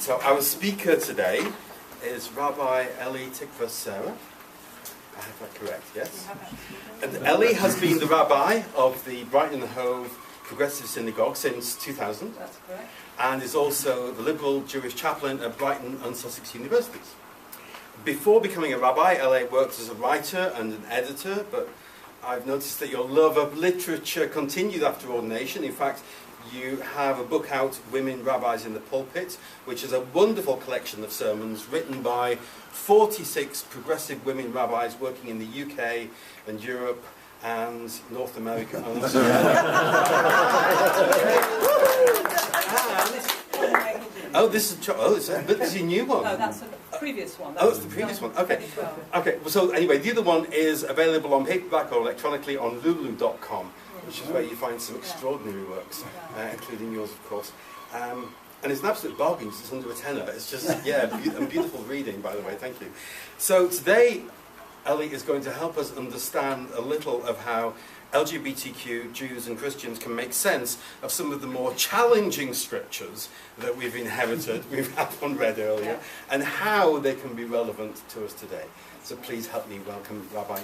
So our speaker today is Rabbi Tikvah Sarah. I have that correct, yes? And Ellie has been the rabbi of the Brighton and Hove Progressive Synagogue since 2000. That's correct. And is also the liberal Jewish chaplain at Brighton and Sussex Universities. Before becoming a rabbi, Ellie worked as a writer and an editor, but I've noticed that your love of literature continued after ordination. In fact, you have a book out, Women Rabbis in the Pulpit, which is a wonderful collection of sermons written by 46 progressive women rabbis working in the UK and Europe and North America and this is a new one. No, that's the previous one. Oh, it's the previous one. Okay. Okay. So anyway, the other one is available on paperback or electronically on lulu.com, which is where you find some extraordinary works, including yours, of course. And it's an absolute bargain. It's under a tenner. It's just, and beautiful reading, by the way. Thank you. So today, Ellie is going to help us understand a little of how LGBTQ Jews and Christians can make sense of some of the more challenging scriptures that we've inherited, we've had one read earlier, and how they can be relevant to us today. So please help me welcome Rabbi.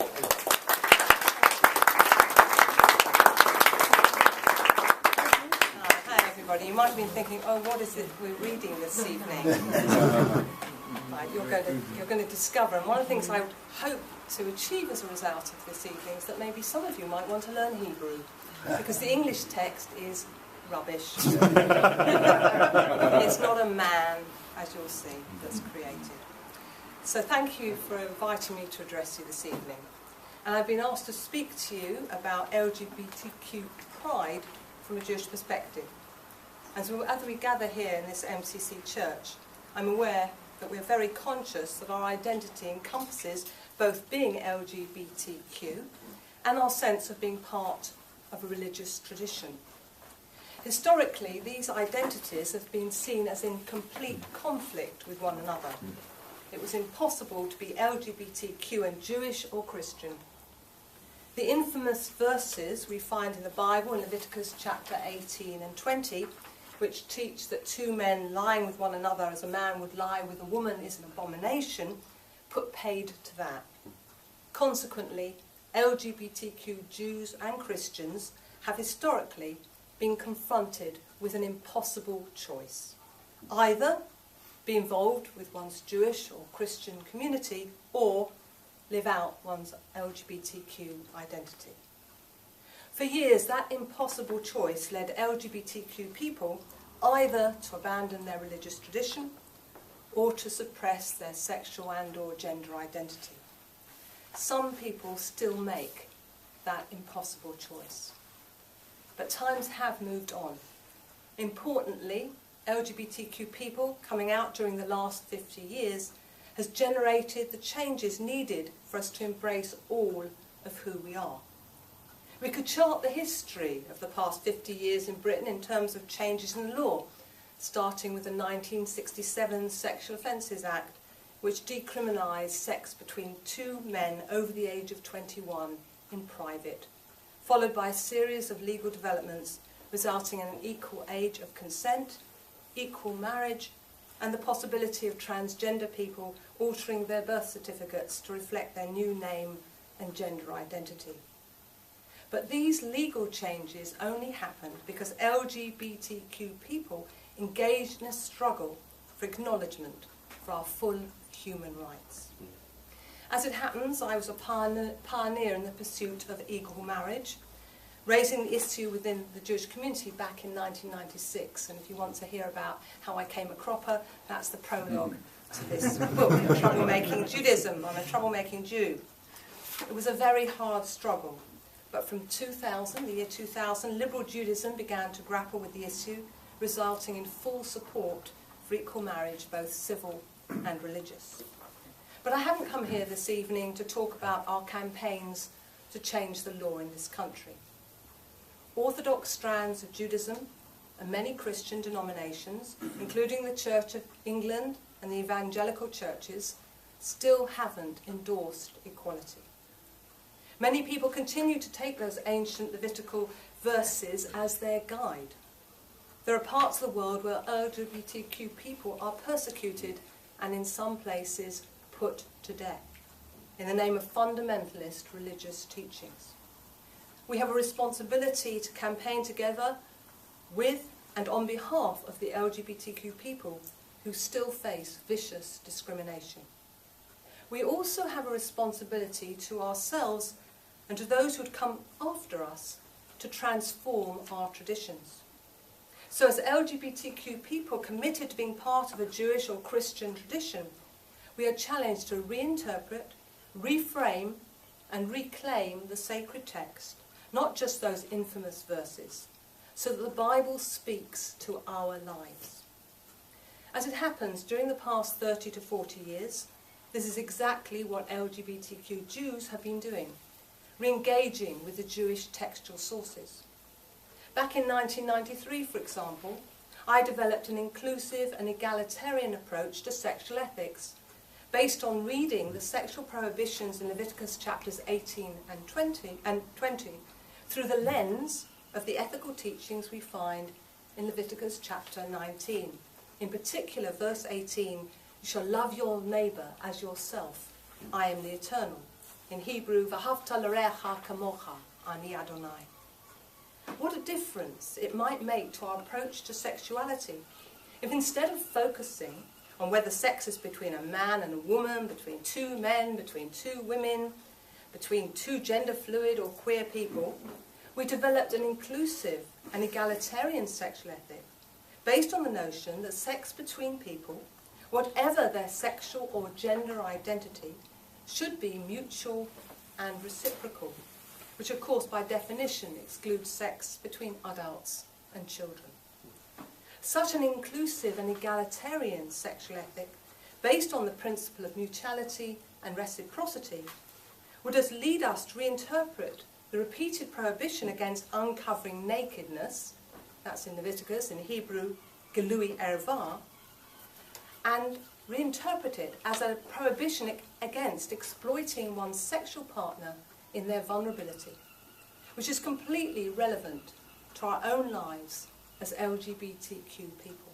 Hi everybody. You might have been thinking, oh, what is it we're reading this evening? Right, you're going to discover, and one of the things I would hope to achieve as a result of this evening is that maybe some of you might want to learn Hebrew, because the English text is rubbish. It's not a man, as you'll see, that's created. So thank you for inviting me to address you this evening. And I've been asked to speak to you about LGBTQ pride from a Jewish perspective. As we gather here in this MCC church, I'm aware that we're very conscious that our identity encompasses both being LGBTQ and our sense of being part of a religious tradition. Historically, these identities have been seen as in complete conflict with one another. It was impossible to be LGBTQ and Jewish or Christian. The infamous verses we find in the Bible in Leviticus chapter 18 and 20, which teach that two men lying with one another as a man would lie with a woman is an abomination, put paid to that. Consequently, LGBTQ Jews and Christians have historically been confronted with an impossible choice. Either be involved with one's Jewish or Christian community, or live out one's LGBTQ identity. For years, that impossible choice led LGBTQ people either to abandon their religious tradition or to suppress their sexual and/or gender identity. Some people still make that impossible choice. But times have moved on. Importantly, LGBTQ people coming out during the last 50 years has generated the changes needed for us to embrace all of who we are. We could chart the history of the past 50 years in Britain in terms of changes in the law, starting with the 1967 Sexual Offences Act, which decriminalised sex between two men over the age of 21 in private, followed by a series of legal developments resulting in an equal age of consent, equal marriage, and the possibility of transgender people altering their birth certificates to reflect their new name and gender identity. But these legal changes only happened because LGBTQ people engaged in a struggle for acknowledgement for our full human rights. As it happens, I was a pioneer in the pursuit of equal marriage, raising the issue within the Jewish community back in 1996. And if you want to hear about how I came a cropper, that's the prologue to this book, Troublemaking Judaism. I'm a troublemaking Jew. It was a very hard struggle. But from the year 2000, liberal Judaism began to grapple with the issue, resulting in full support for equal marriage, both civil and religious. But I haven't come here this evening to talk about our campaigns to change the law in this country. Orthodox strands of Judaism and many Christian denominations, including the Church of England and the evangelical churches, still haven't endorsed equality. Many people continue to take those ancient Levitical verses as their guide. There are parts of the world where LGBTQ people are persecuted and in some places put to death in the name of fundamentalist religious teachings. We have a responsibility to campaign together with and on behalf of the LGBTQ people who still face vicious discrimination. We also have a responsibility to ourselves and to those who would come after us to transform our traditions. So as LGBTQ people committed to being part of a Jewish or Christian tradition, we are challenged to reinterpret, reframe and reclaim the sacred text, not just those infamous verses, so that the Bible speaks to our lives. As it happens, during the past 30 to 40 years, this is exactly what LGBTQ Jews have been doing, re-engaging with the Jewish textual sources. Back in 1993, for example, I developed an inclusive and egalitarian approach to sexual ethics, based on reading the sexual prohibitions in Leviticus chapters 18 and 20 through the lens of the ethical teachings we find in Leviticus chapter 19. In particular, verse 18, you shall love your neighbour as yourself. I am the Eternal. In Hebrew, v'ahavta l'reacha kamocha, ani Adonai. What a difference it might make to our approach to sexuality if instead of focusing on whether sex is between a man and a woman, between two men, between two women, between two gender fluid or queer people, we developed an inclusive and egalitarian sexual ethic based on the notion that sex between people, whatever their sexual or gender identity, should be mutual and reciprocal, which of course by definition excludes sex between adults and children. Such an inclusive and egalitarian sexual ethic, based on the principle of mutuality and reciprocity, would lead us to reinterpret the repeated prohibition against uncovering nakedness, that's in Leviticus, in Hebrew, Gelui Erva, and reinterpret it as a prohibition against exploiting one's sexual partner in their vulnerability, which is completely relevant to our own lives as LGBTQ people.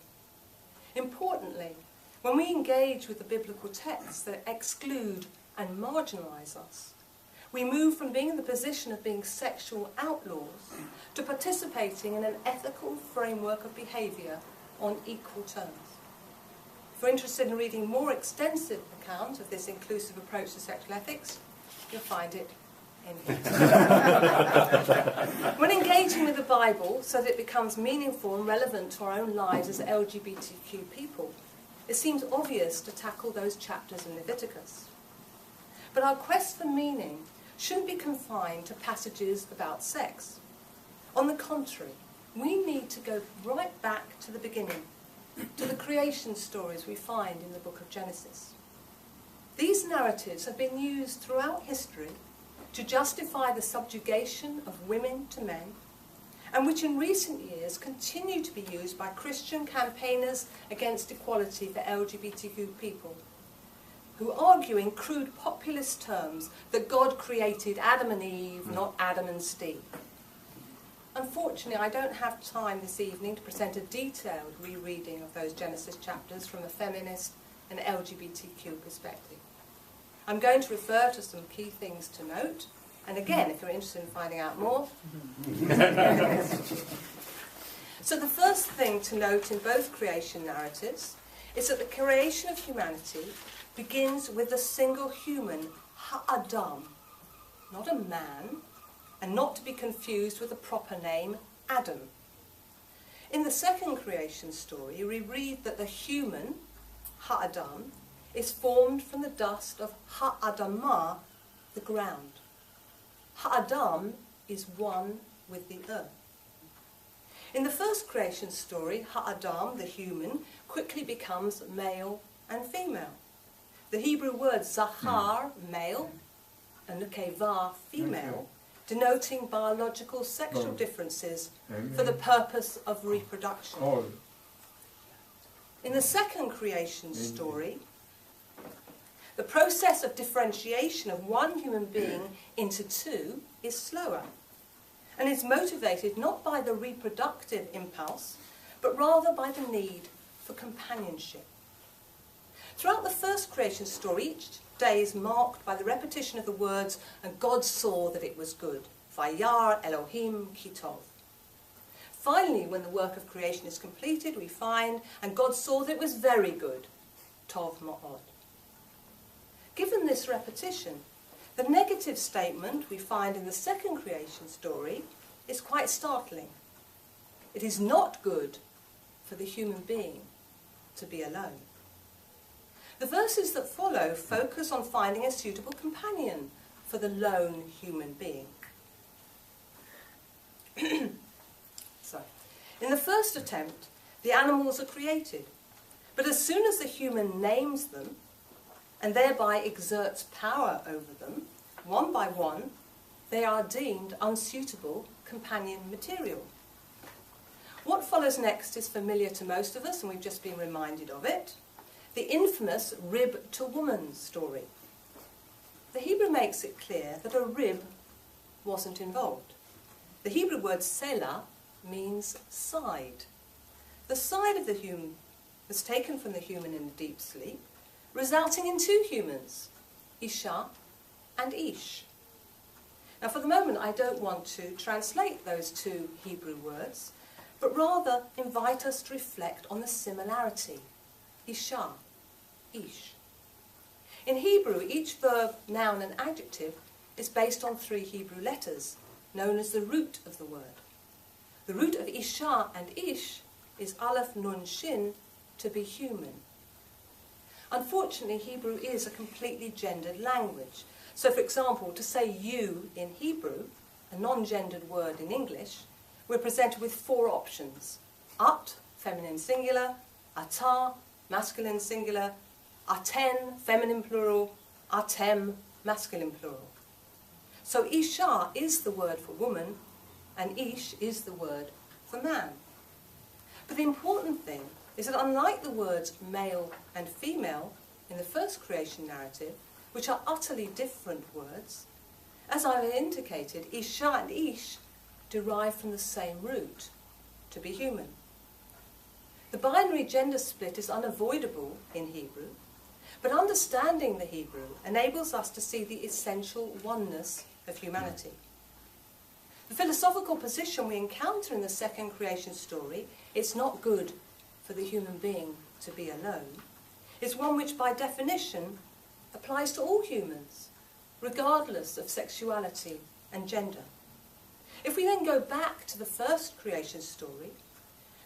Importantly, when we engage with the biblical texts that exclude and marginalise us, we move from being in the position of being sexual outlaws to participating in an ethical framework of behaviour on equal terms. If you're interested in reading more extensive account of this inclusive approach to sexual ethics, you'll find it in here. When engaging with the Bible so that it becomes meaningful and relevant to our own lives as LGBTQ people, it seems obvious to tackle those chapters in Leviticus. But our quest for meaning shouldn't be confined to passages about sex. On the contrary, we need to go right back to the beginning, to the creation stories we find in the book of Genesis. These narratives have been used throughout history to justify the subjugation of women to men, and which in recent years continue to be used by Christian campaigners against equality for LGBTQ people, who argue in crude populist terms that God created Adam and Eve, not Adam and Steve. Unfortunately, I don't have time this evening to present a detailed rereading of those Genesis chapters from a feminist and LGBTQ perspective. I'm going to refer to some key things to note, and again, if you're interested in finding out more. So the first thing to note in both creation narratives is that the creation of humanity begins with a single human, Ha-Adam, not a man, and not to be confused with the proper name, Adam. In the second creation story, we read that the human, Ha-Adam, is formed from the dust of Ha-Adamah, the ground. Ha-Adam is one with the earth. In the first creation story, Ha-Adam, the human, quickly becomes male and female. The Hebrew word zachar, male, and nekeva, female, denoting biological sexual differences for the purpose of reproduction. In the second creation story, the process of differentiation of one human being into two is slower, and is motivated not by the reproductive impulse, but rather by the need for companionship. Throughout the first creation story, each day is marked by the repetition of the words, "And God saw that it was good." Vayar Elohim ki tov. Finally, when the work of creation is completed, we find, "And God saw that it was very good." Tov ma'od. Given this repetition, the negative statement we find in the second creation story is quite startling. It is not good for the human being to be alone. The verses that follow focus on finding a suitable companion for the lone human being. So, in the first attempt, the animals are created, but as soon as the human names them, and thereby exerts power over them, one by one, they are deemed unsuitable companion material. What follows next is familiar to most of us, and we've just been reminded of it. The infamous rib to woman story. The Hebrew makes it clear that a rib wasn't involved. The Hebrew word selah means side. The side of the human was taken from the human in a deep sleep, resulting in two humans, Isha and Ish. Now for the moment I don't want to translate those two Hebrew words, but rather invite us to reflect on the similarity. Isha, Ish. In Hebrew, each verb, noun and adjective is based on three Hebrew letters, known as the root of the word. The root of Isha and Ish is Aleph Nun Shin, to be human. Unfortunately, Hebrew is a completely gendered language. So for example, to say you in Hebrew, a non-gendered word in English, we're presented with four options. At, feminine singular, ata, masculine singular, aten, feminine plural, atem, masculine plural. So Isha is the word for woman, and Ish is the word for man. But the important thing is that unlike the words male and female in the first creation narrative, which are utterly different words, as I've indicated, Isha and Ish derive from the same root, to be human. The binary gender split is unavoidable in Hebrew, but understanding the Hebrew enables us to see the essential oneness of humanity. The philosophical position we encounter in the second creation story, it's not good for the human being to be alone, is one which by definition applies to all humans, regardless of sexuality and gender. If we then go back to the first creation story,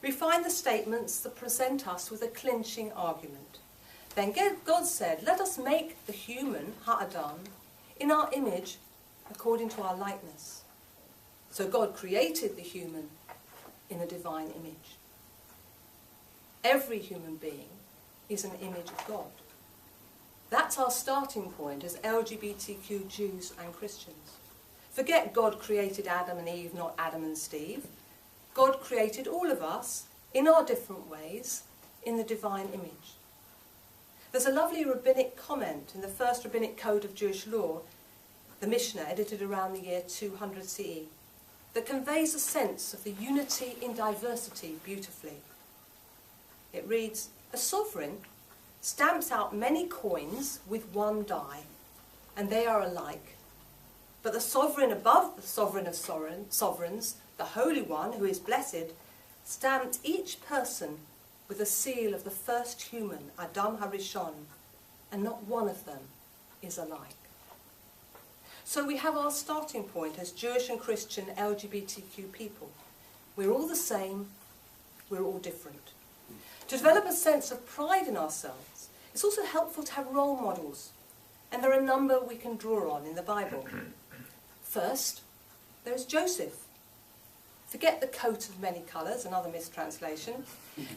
we find the statements that present us with a clinching argument. Then God said, "Let us make the human, ha'adam, in our image, according to our likeness." So God created the human in the divine image. Every human being is an image of God. That's our starting point as LGBTQ Jews and Christians. Forget God created Adam and Eve, not Adam and Steve. God created all of us, in our different ways, in the divine image. There's a lovely rabbinic comment in the first rabbinic code of Jewish law, the Mishnah, edited around the year 200 CE, that conveys a sense of the unity in diversity beautifully. It reads, "A sovereign stamps out many coins with one die, and they are alike. But the sovereign above the sovereign of sovereigns, the Holy One, who is blessed, stamped each person with the seal of the first human, Adam Harishon, and not one of them is alike." So we have our starting point as Jewish and Christian LGBTQ people. We're all the same, we're all different. To develop a sense of pride in ourselves, it's also helpful to have role models, and there are a number we can draw on in the Bible. First, there is Joseph. Forget the coat of many colours, another mistranslation.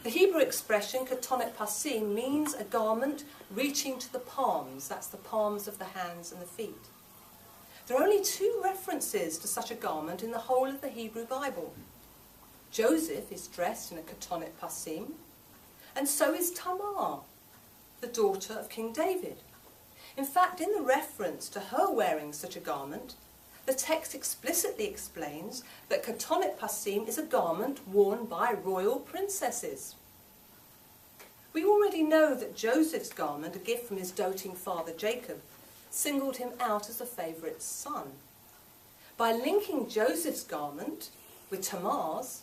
The Hebrew expression, katonet pasim, means a garment reaching to the palms. That's the palms of the hands and the feet. There are only two references to such a garment in the whole of the Hebrew Bible. Joseph is dressed in a katonet pasim, and so is Tamar, the daughter of King David. In fact, in the reference to her wearing such a garment, the text explicitly explains that katonet pasim is a garment worn by royal princesses. We already know that Joseph's garment, a gift from his doting father Jacob, singled him out as a favourite son. By linking Joseph's garment with Tamar's,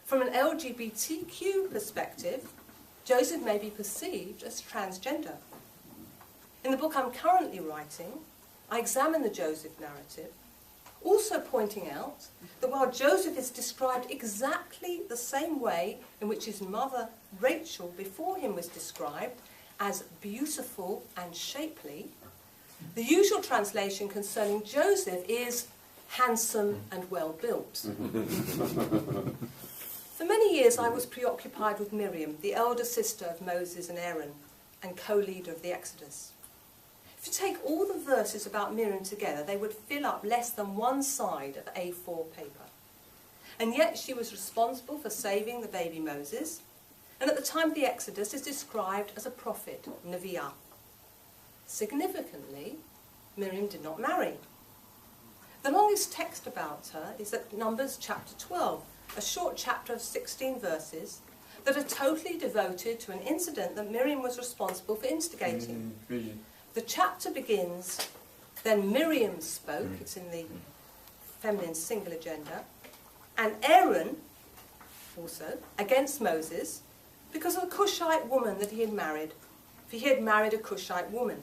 from an LGBTQ perspective, Joseph may be perceived as transgender. In the book I'm currently writing, I examine the Joseph narrative, also pointing out that while Joseph is described exactly the same way in which his mother Rachel before him was described, as beautiful and shapely, the usual translation concerning Joseph is handsome and well built. For many years I was preoccupied with Miriam, the elder sister of Moses and Aaron, and co-leader of the Exodus. If you take all the verses about Miriam together, they would fill up less than one side of A4 paper. And yet she was responsible for saving the baby Moses, and at the time of the Exodus is described as a prophet, Neviah. Significantly, Miriam did not marry. The longest text about her is at Numbers chapter 12, a short chapter of 16 verses that are totally devoted to an incident that Miriam was responsible for instigating. The chapter begins, then Miriam spoke, it's in the feminine singular gender, and Aaron, also, against Moses, because of a Cushite woman that he had married, for he had married a Cushite woman.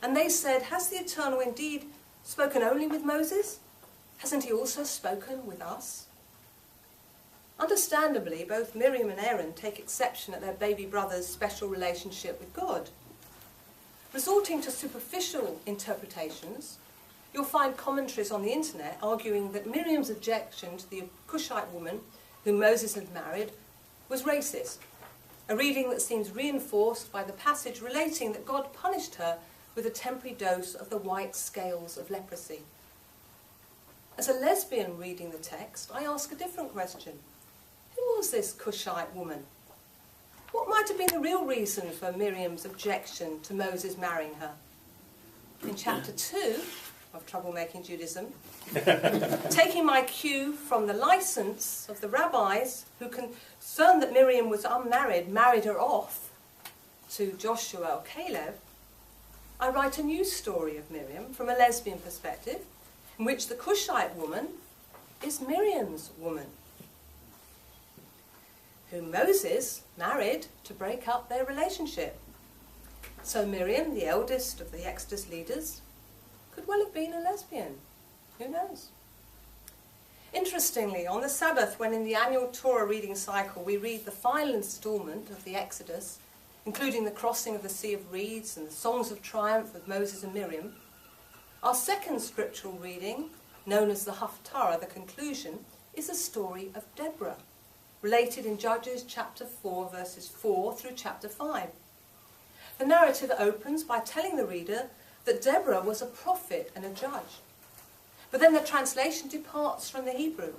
And they said, has the Eternal indeed spoken only with Moses? Hasn't he also spoken with us? Understandably, both Miriam and Aaron take exception at their baby brother's special relationship with God. Resorting to superficial interpretations, you'll find commentaries on the internet arguing that Miriam's objection to the Cushite woman whom Moses had married was racist, a reading that seems reinforced by the passage relating that God punished her with a temporary dose of the white scales of leprosy. As a lesbian reading the text, I ask a different question. Who was this Cushite woman? What might have been the real reason for Miriam's objection to Moses marrying her? In chapter 2 of Troublemaking Judaism, taking my cue from the license of the rabbis who, concerned that Miriam was unmarried, married her off to Joshua or Caleb, I write a new story of Miriam from a lesbian perspective, in which the Cushite woman is Miriam's woman, whom Moses married to break up their relationship. So Miriam, the eldest of the Exodus leaders, could well have been a lesbian. Who knows? Interestingly, on the Sabbath, when in the annual Torah reading cycle we read the final instalment of the Exodus, including the crossing of the Sea of Reeds and the songs of triumph of Moses and Miriam, our second scriptural reading, known as the Haftarah, the conclusion, is a story of Deborah, related in Judges chapter 4, verses 4 through chapter 5. The narrative opens by telling the reader that Deborah was a prophet and a judge. But then the translation departs from the Hebrew.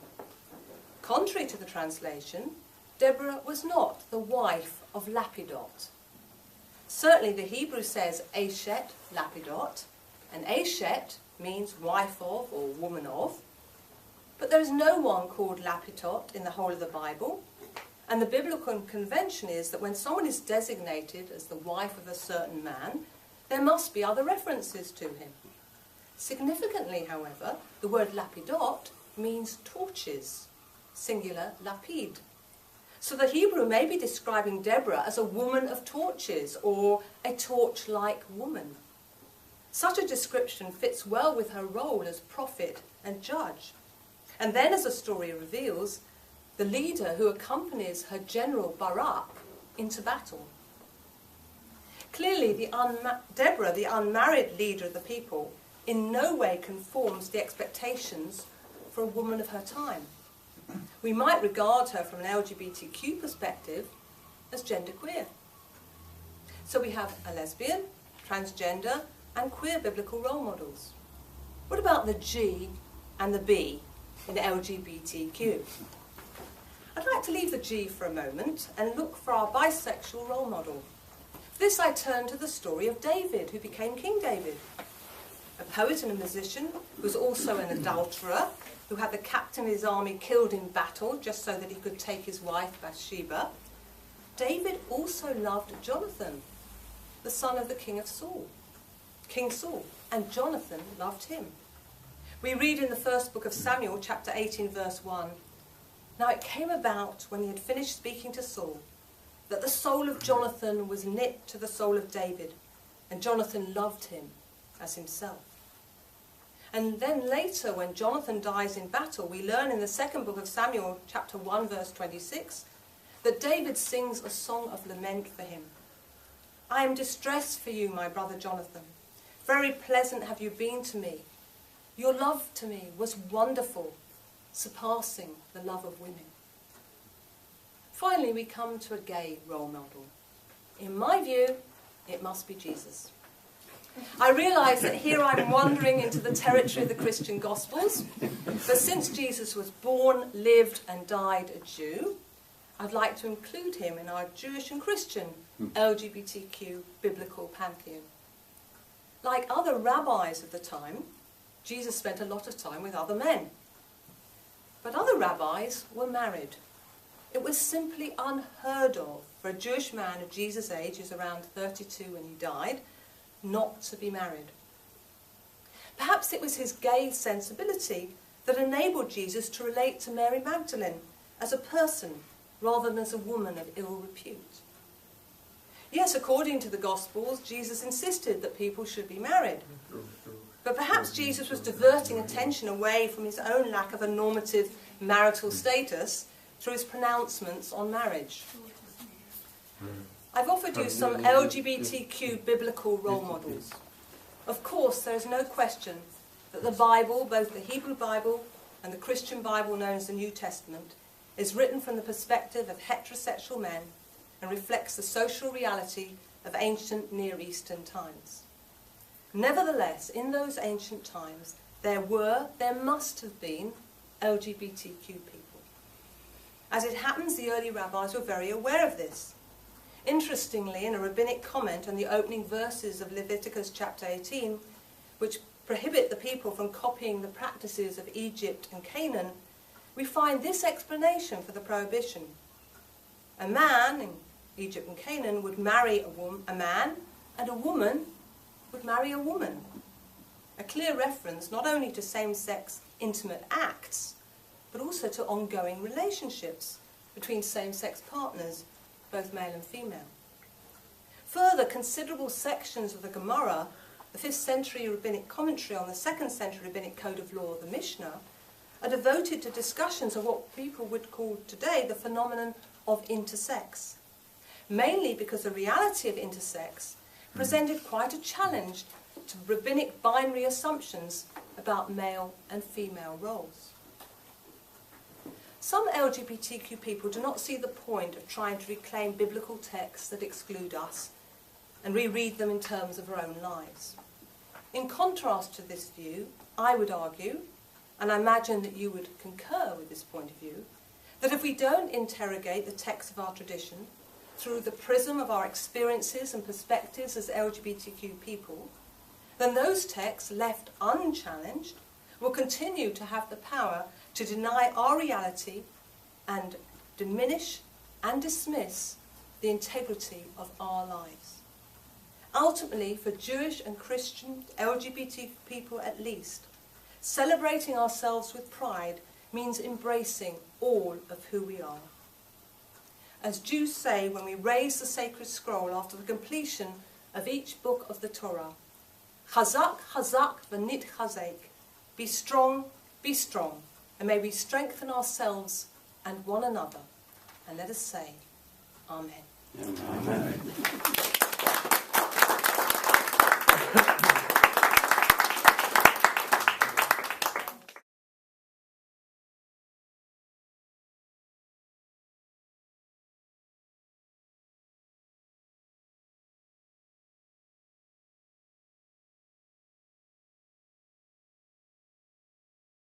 Contrary to the translation, Deborah was not the wife of Lapidot. Certainly the Hebrew says Eshet Lapidot, and Eshet means wife of or woman of. But there is no one called Lapidot in the whole of the Bible, and the biblical convention is that when someone is designated as the wife of a certain man, there must be other references to him. Significantly, however, the word Lapidot means torches, singular lapid. So the Hebrew may be describing Deborah as a woman of torches, or a torch-like woman. Such a description fits well with her role as prophet and judge. And then, as the story reveals, the leader who accompanies her general Barak into battle. Clearly, Deborah, the unmarried leader of the people, in no way conforms to the expectations for a woman of her time. We might regard her from an LGBTQ perspective as genderqueer. So we have a lesbian, transgender, and queer biblical role models. What about the G and the B in LGBTQ? I'd like to leave the G for a moment and look for our bisexual role model. For this I turn to the story of David, who became King David. a poet and a musician who was also an adulterer, who had the captain of his army killed in battle just so that he could take his wife Bathsheba, David also loved Jonathan, the son of the King Saul, and Jonathan loved him. We read in the first book of Samuel, chapter 18, verse 1, "Now it came about, when he had finished speaking to Saul, that the soul of Jonathan was knit to the soul of David, and Jonathan loved him as himself." And then later, when Jonathan dies in battle, we learn in the second book of Samuel, chapter 1, verse 26, that David sings a song of lament for him. "I am distressed for you, my brother Jonathan. Very pleasant have you been to me. Your love to me was wonderful, surpassing the love of women." Finally, we come to a gay role model. In my view, it must be Jesus. I realise that here I'm wandering into the territory of the Christian Gospels, but since Jesus was born, lived and died a Jew, I'd like to include him in our Jewish and Christian LGBTQ biblical pantheon. Like other rabbis of the time, Jesus spent a lot of time with other men. But other rabbis were married. It was simply unheard of for a Jewish man of Jesus' age, who's around 32 when he died, not to be married. Perhaps it was his gay sensibility that enabled Jesus to relate to Mary Magdalene as a person rather than as a woman of ill repute. Yes, according to the Gospels, Jesus insisted that people should be married. But perhaps Jesus was diverting attention away from his own lack of a normative marital status through his pronouncements on marriage. I've offered you some LGBTQ biblical role models. Of course, there is no question that the Bible, both the Hebrew Bible and the Christian Bible known as the New Testament, is written from the perspective of heterosexual men and reflects the social reality of ancient Near Eastern times. Nevertheless, in those ancient times, there must have been LGBTQ people. As it happens, the early rabbis were very aware of this. Interestingly, in a rabbinic comment on the opening verses of Leviticus chapter 18, which prohibit the people from copying the practices of Egypt and Canaan, we find this explanation for the prohibition. A man in Egypt and Canaan would marry a man, and a woman would marry a woman. A clear reference not only to same-sex intimate acts, but also to ongoing relationships between same-sex partners, both male and female. Further, considerable sections of the Gemara, the 5th century rabbinic commentary on the 2nd century rabbinic code of law, the Mishnah, are devoted to discussions of what people would call today the phenomenon of intersex, mainly because the reality of intersex presented quite a challenge to rabbinic binary assumptions about male and female roles. Some LGBTQ people do not see the point of trying to reclaim biblical texts that exclude us and reread them in terms of our own lives. In contrast to this view, I would argue, and I imagine that you would concur with this point of view, that if we don't interrogate the texts of our tradition through the prism of our experiences and perspectives as LGBTQ people, then those texts left unchallenged will continue to have the power to deny our reality and diminish and dismiss the integrity of our lives. Ultimately, for Jewish and Christian LGBT people at least, celebrating ourselves with pride means embracing all of who we are. As Jews say when we raise the sacred scroll after the completion of each book of the Torah, Chazak, Chazak, v'nit chazek. Be strong, and may we strengthen ourselves and one another. And let us say, Amen. Amen.